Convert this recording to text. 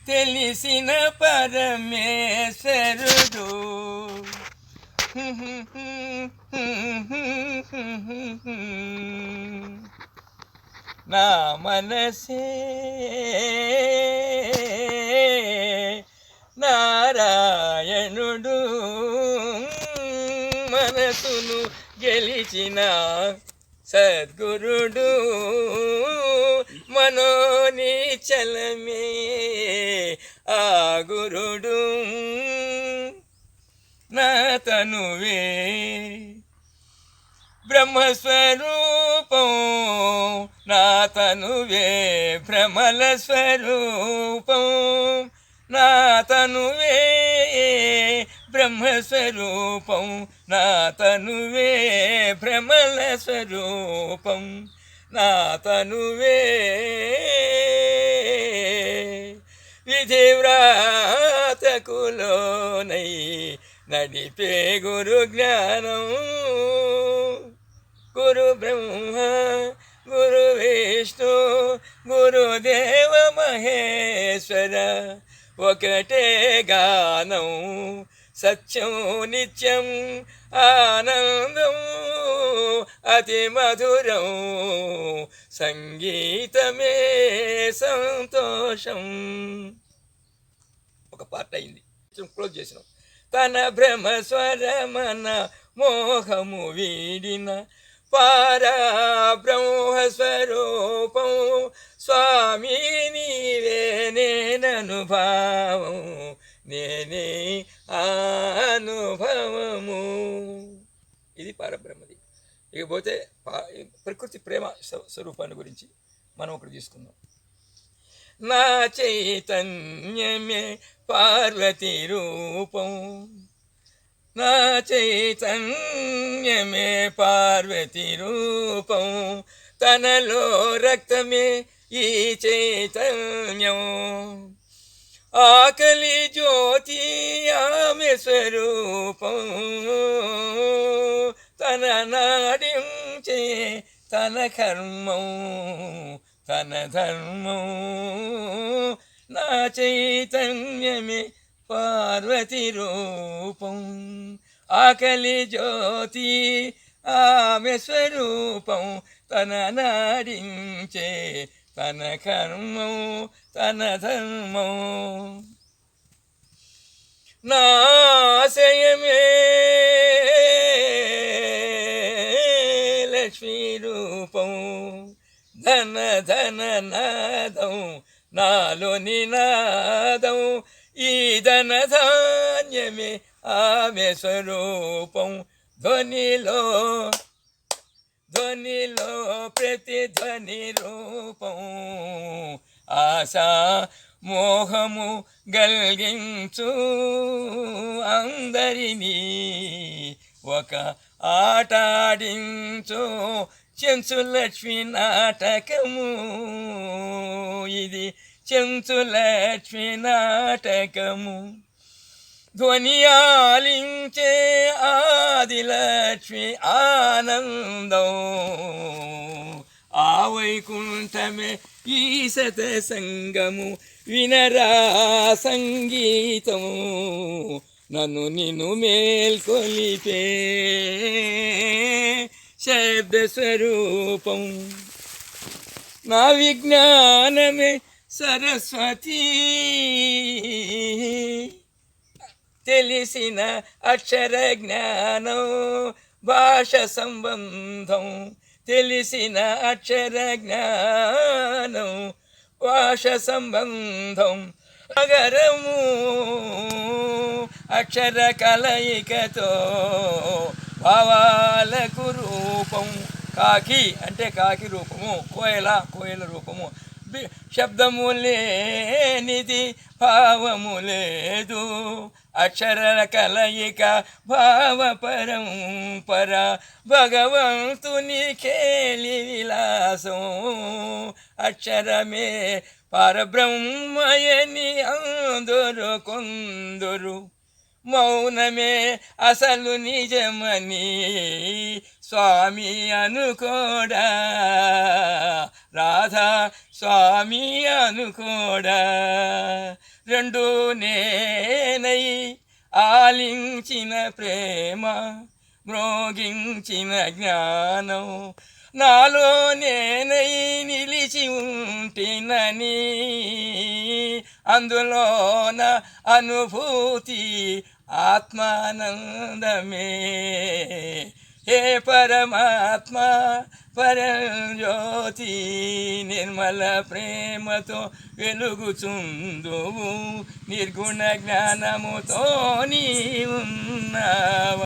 తెలిసిన పరమేశ్వరుడు నా మనసే నారాయణుడు మనసును గెలిచిన సద్గురుడు మనోనిచలమే ఆ గురుడు నా తనువే బ్రహ్మస్వరూపం నా తనువే భ్రమల స్వరూపం నా తనువే బ్రహ్మస్వరూపం నా తనువే భ్రమల స్వరూపం నా తనువే విధివ్రాతకులోనై నడిపే గురు జ్ఞానం గురు బ్రహ్మ గురు విష్ణు గురుదేవ మహేశ్వర ఒకటే గానం సత్యం నిత్యం ఆనందం అతి మధురం సంగీతమే సంతోషం. ఒక పార్ట్ అయింది, క్లోజ్ చేసినాం. తన భ్రమ స్వరమన మోహము వీడిన పారా బ్రహ్మస్వరూపం స్వామి నీవే నేననుభావం నేనే అనుభవము. ఇది పరబ్రహ్మది. ఇకపోతే ప్రకృతి ప్రేమ స్వరూపాన్ని గురించి మనం ఒకటి తీసుకుందాం. నా చైతన్యమే పార్వతి రూపం నా చైతన్యమే పార్వతి రూపం తనలో రక్తమే ఈ చైతన్యం ఆకలి జ్యోతి ఆమె స్వరూపం తన నాడించే తన కర్మం తన ధర్మం నా చైతన్యమే పార్వతి రూపం ఆకలి జ్యోతి ఆమె స్వరూపం తన నాడించే తన కర్మం తన ధర్మం నాశయమే లక్ష్మీ రూపం ధన ధన నాదం నాలో నినాదం ఈ ధన ధాన్యమే ఆమె స్వరూపం ధ్వనిలో ప్రతిధ్వని రూపం ఆశా మోహము గల్గించు అందరినీ ఒక ఆటాడించు చెంచులక్ష్మి నాటకము ఇది చెంచులక్ష్మి నాటకము ధ్వని ఆలించే ఆదిలక్ష్మి ఆనందం ఆ వైకుంఠమే ఈ సతసంగము వినరా సంగీతము నన్ను నిన్ను మేల్కొలిపే శబ్ద స్వరూపం నా విజ్ఞానమే సరస్వతి తెలిసిన అక్షర జ్ఞానం భాష సంబంధం తెలిసిన అక్షర జ్ఞానం భాష సంబంధం అగరము అక్షర కలయికతో భావాలకు రూపం కాకి అంటే కాకి రూపము కోయల రూపము శబ్దము లేనిది భావము లేదు అక్షర కలయిక భావ పరంపర భగవంతుని కేలి విలాసం అక్షరమే పరబ్రహ్మయని అందరు కొందరు మౌనమే అసలు నిజమని స్వామి అనుకోడా, రాధా స్వామి అనుకోడా. రెండు నేనై ఆలించిన ప్రేమ, మ్రోగించిన జ్ఞానం, నాలో నేనై నిలిచి ఉంటినని, అందులోన అనుభూతి ఆత్మానందమే. హే పరమాత్మ పరంజ్యోతి, నిర్మల ప్రేమతో వెలుగుచుందువు, నిర్గుణ జ్ఞానముతో నీ ఉన్నావు.